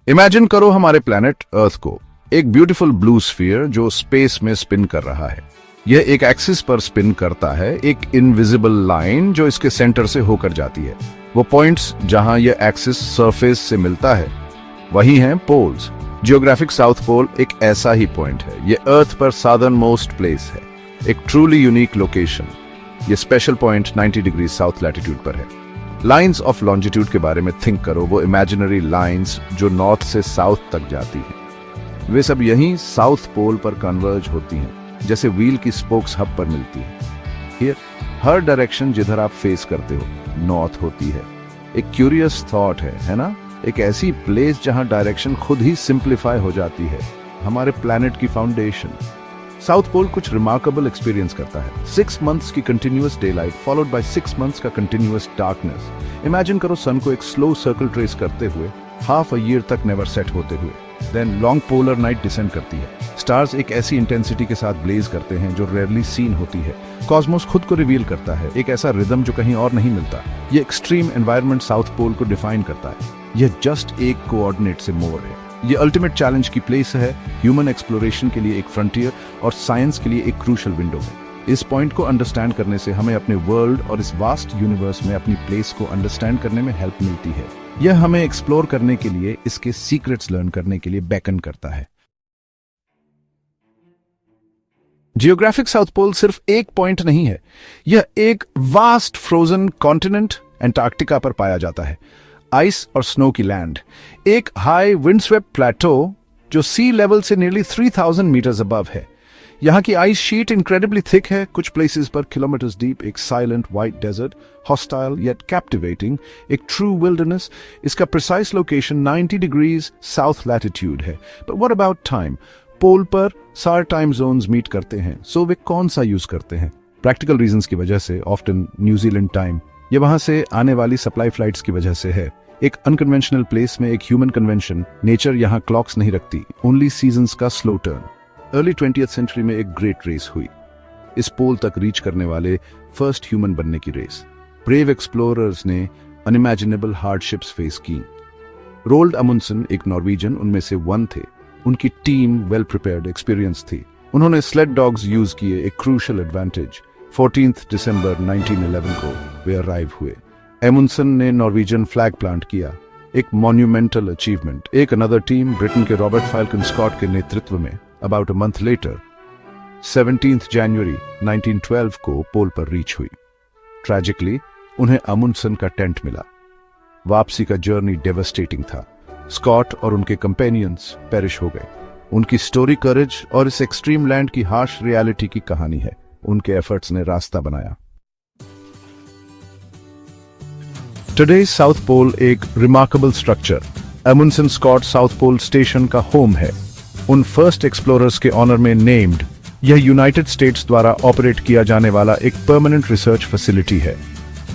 Imagine करो हमारे planet earth को, एक ब्यूटीफुल ब्लू स्फीयर जो स्पेस में स्पिन कर रहा है। यह एक एक्सिस पर स्पिन करता है, एक इनविजिबल लाइन जो इसके सेंटर से होकर जाती है। वो पॉइंट्स जहां यह एक्सिस सरफेस से मिलता है वही हैं पोल्स। जियोग्राफिक साउथ पोल एक ऐसा ही पॉइंट है। यह अर्थ पर सादर्न मोस्ट प्लेस है, एक ट्रूली यूनिक लोकेशन। यह special point 90 degree south latitude पर है। लाइंस ऑफ लॉन्जिट्यूड के बारे में थिंक करो, वो इमेजिनरी लाइंस जो नॉर्थ से साउथ तक जाती हैं। वे सब यहीं साउथ पोल पर कन्वर्ज होती हैं, जैसे व्हील की स्पोक्स हब पर मिलती है। हियर हर डायरेक्शन जिधर आप फेस करते हो नॉर्थ होती है। एक क्यूरियस थॉट है ना? एक ऐसी प्लेस जहां डायरेक्शन खुद ही सिंप्लीफाई हो जाती है। हमारे प्लैनेट की फाउंडेशन। साउथ पोल कुछ रिमार्केबल एक्सपीरियंस करता है। 6 मंथ्स की continuous daylight followed by 6 months का कंटिन्यूअस डार्कनेस। इमेजिन करो सन को एक स्लो सर्कल ट्रेस करते हुए, हाफ अ ईयर तक नेवर सेट होते हुए। Then long polar night descend करती है। स्टार्स एक ऐसी इंटेंसिटी के साथ ब्लेज करते हैं जो रेयरली सीन होती है। कॉस्मोस खुद को रिवील करता है, एक ऐसा रिदम जो कहीं और नहीं मिलता। ये एक्सट्रीम एनवायरनमेंट साउथ पोल को डिफाइन करता है। यह जस्ट एक कोऑर्डिनेट से मोर है। ये अल्टीमेट चैलेंज की प्लेस है, ह्यूमन एक्सप्लोरेशन के लिए एक फ्रंटियर और साइंस के लिए एक क्रूशल विंडो है। इस पॉइंट को अंडरस्टैंड करने से हमें अपने वर्ल्ड और इस वास्ट यूनिवर्स में अपनी प्लेस को अंडरस्टैंड करने में हेल्प मिलती है। यह हमें एक्सप्लोर करने के लिए, इसके सीक्रेट्स लर्न करने के लिए बेकन करता है। जियोग्राफिक साउथ पोल सिर्फ एक पॉइंट नहीं है, यह एक वास्ट फ्रोजन कॉन्टिनेंट एंटार्क्टिका पर पाया जाता है। आइस और स्नो की लैंड, एक हाई विंडस्वेप्ट प्लेटो जो सी लेवल से नियरली 3000 मीटर्स अबव है। यहाँ की आइस शीट इनक्रेडिबली थिक है, कुछ प्लेसेस पर किलोमीटर्स डीप। एक silent white desert, hostile yet captivating, एक ट्रू विल्डरनेस। इसका precise location 90 degrees south latitude है। But what about time? Pole पर सारे टाइम जोन्स मीट करते हैं, सो वे कौन सा यूज करते हैं? प्रैक्टिकल रीजंस की वजह से, ऑफ्टन न्यूजीलैंड टाइम। ये वहां से आने वाली सप्लाई फ्लाइट्स की वजह से है। एक अनकन्वेंशनल प्लेस में एक ह्यूमन कन्वेंशन। नेचर यहाँ क्लॉक्स नहीं रखती, ओनली सीजन्स का slow turn. Early 20th century में एक ग्रेट रेस हुई, इस पोल तक रीच करने वाले फर्स्ट ह्यूमन बनने की रेस। ब्रेव एक्सप्लोरर्स ने अनइमेजिनेबल हार्डशिप्स फेस की। रोल्ड अमुंडसेन एक नॉर्वेजियन उनमें से वन थे। उनकी टीम वेल प्रिपेयर्ड, एक्सपीरियंस थी। उन्होंने स्लेड डॉग्स यूज किए, एक क्रूशल एडवांटेज। 14 दिसंबर 1911 को वे अराइव हुए। एमुंडसेन ने नॉर्वेजियन फ्लैग प्लांट किया, एक मॉन्यूमेंटल अचीवमेंट। एक अनदर टीम ब्रिटेन के रॉबर्ट फाल्कन स्कॉट के नेतृत्व में अबाउट अ मंथ लेटर 17 जनवरी 1912 को पोल पर रीच हुई। ट्रैजिकली उन्हें अमुंडसेन का टेंट मिला। वापसी का जर्नी डेवस्टेटिंग था। स्कॉट और उनके कंपेनियंस पेरिश हो गए। उनकी स्टोरी करेज और इस एक्सट्रीम लैंड की हार्श रियलिटी की कहानी है। उनके एफर्ट्स ने रास्ता बनाया। टुडे साउथ पोल एक remarkable structure, Amundsen Scott South Pole station का होम है। उन फर्स्ट एक्सप्लोरर्स के ऑनर में नेम्ड, यह यूनाइटेड स्टेट्स द्वारा ऑपरेट किया जाने वाला एक परमानेंट रिसर्च फैसिलिटी है।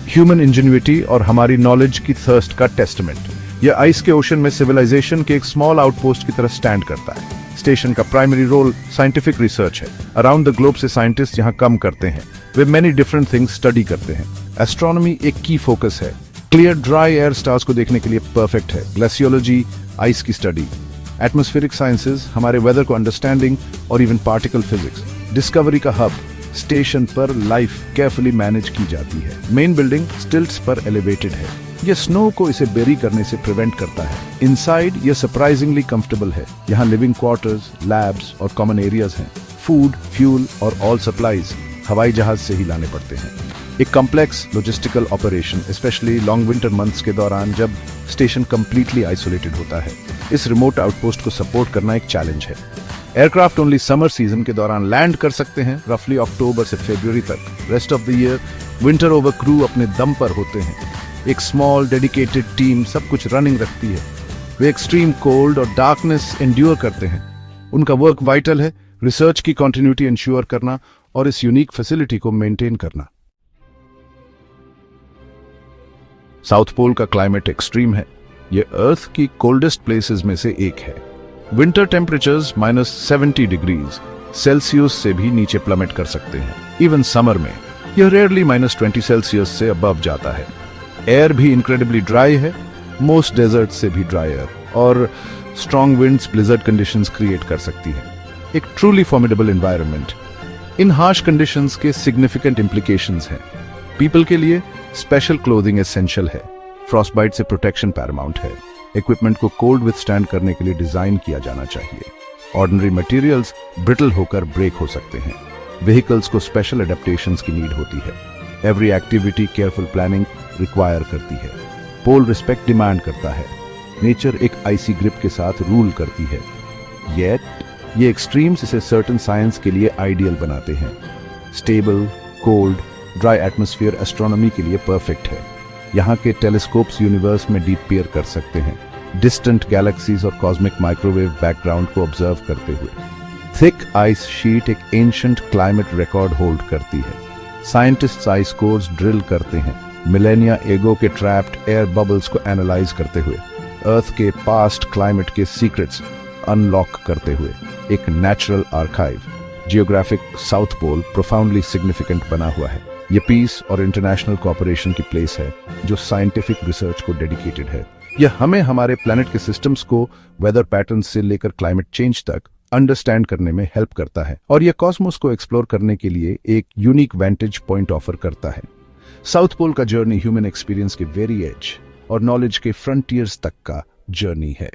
ह्यूमन इंजेन्युइटी और हमारी नॉलेज की थर्स्ट का टेस्टमेंट। यह आइस के ओशन में सिविलाइजेशन के एक स्मॉल आउटपोस्ट की तरह स्टैंड करता है। स्टेशन का प्राइमरी रोल साइंटिफिक रिसर्च है। अराउंड द ग्लोब से साइंटिस्ट यहाँ कम करते हैं। वे मेनी डिफरेंट थिंग्स स्टडी करते हैं। एस्ट्रोनॉमी एक की फोकस है। क्लियर ड्राई एयर स्टार्स को देखने के लिए परफेक्ट है। ग्लेशियोलॉजी आइस की स्टडी। एटमॉस्फेरिक साइंसेज हमारे वेदर को अंडरस्टैंडिंग और इवन पार्टिकल फिजिक्स। डिस्कवरी का हब, स्टेशन पर लाइफ केयरफुली मैनेज की जाती है। मेन बिल्डिंग स्टिल्ट्स पर एलिवेटेड है। यह स्नो को इसे बेरी करने से प्रिवेंट करता है। इनसाइड यह सरप्राइजिंगली कंफर्टेबल है। यहाँ लिविंग क्वार्टर्स, लैब्स और कॉमन एरियाज हैं। फूड, फ्यूल और ऑल सप्लाईज हवाई जहाज से ही लाने पड़ते हैं। एक complex logistical operation, specially long winter months के दौरान जब स्टेशन कंप्लीटली आइसोलेटेड होता है। इस रिमोट आउटपोस्ट को सपोर्ट करना एक चैलेंज है। एयरक्राफ्ट ओनली समर सीजन के दौरान लैंड कर सकते हैं, रफली अक्टूबर से फरवरी तक। Rest of the year winter over crew अपने दम पर होते हैं। एक स्मॉल डेडिकेटेड टीम सब कुछ रनिंग रखती है। वे एक्सट्रीम कोल्ड और डार्कनेस एंड्योर करते हैं। उनका वर्क वाइटल है, रिसर्च की कंटिन्यूटी इंश्योर करना और इस यूनिक फैसिलिटी को मेंटेन करना। साउथ पोल का क्लाइमेट एक्सट्रीम है। यह अर्थ की कोल्डेस्ट प्लेसेस में से एक है। विंटर टेम्परेचर्स -70 डिग्रीज सेल्सियस से भी नीचे प्लमेट कर सकते हैं। इवन समर में यह रेयरली -20 सेल्सियस से अबव जाता है। एयर भी इनक्रेडिबली ड्राई है, मोस्ट डेजर्ट से भी ड्रायर। और strong winds blizzard conditions create कर सकती है। एक ट्रूली फॉर्मिडेबल एनवायरनमेंट। इन हार्श कंडीशंस के सिग्निफिकेंट इंप्लीकेशंस हैं। पीपल के लिए स्पेशल क्लोथिंग एसेंशियल है। फ्रॉस्टबाइट से प्रोटेक्शन पैरामाउंट है। इक्विपमेंट को कोल्ड विथस्टैंड करने के लिए डिजाइन किया जाना चाहिए। ऑर्डिनरी मटेरियल्स ब्रिटल होकर ब्रेक हो सकते हैं। व्हीकल्स को स्पेशल एडेप्टेशंस की नीड होती है। Every activity careful planning require करती है। पोल रिस्पेक्ट डिमांड करता है। नेचर एक आइसी ग्रिप के साथ रूल करती है। येट ये एक्सट्रीम्स इसे सर्टेन साइंस के लिए आइडियल बनाते हैं। Stable, cold, dry atmosphere astronomy के लिए परफेक्ट है। यहाँ के टेलीस्कोप्स यूनिवर्स में डीप पेयर कर सकते हैं, डिस्टेंट गैलेक्सीज और कॉस्मिक माइक्रोवेव बैकग्राउंड को ऑब्जर्व करते हुए। थिक आइस शीट एक एंशिएंट क्लाइमेट रिकॉर्ड होल्ड करती है। साइंटिस्ट्स आइस कोर्स ड्रिल करते हैं, मिलेनिया एगो के ट्रैप्ड एयर बबल्स को एनालाइज करते हुए, अर्थ के पास्ट क्लाइमेट के सीक्रेट्स अनलॉक करते हुए। एक natural archive. Geographic South Pole profoundly significant बना हुआ है। ये पीस और इंटरनेशनल कोऑपरेशन की प्लेस है जो साइंटिफिक रिसर्च को डेडिकेटेड है। यह हमें हमारे प्लैनेट के सिस्टम्स को वेदर पैटर्न्स से लेकर क्लाइमेट चेंज तक अंडरस्टैंड करने में हेल्प करता है और यह कॉस्मोस को एक्सप्लोर करने के लिए एक यूनिक वेंटेज पॉइंट ऑफर करता है। साउथ पोल का जर्नी ह्यूमन एक्सपीरियंस के वेरी एज और नॉलेज के फ्रंटियर्स तक का जर्नी है।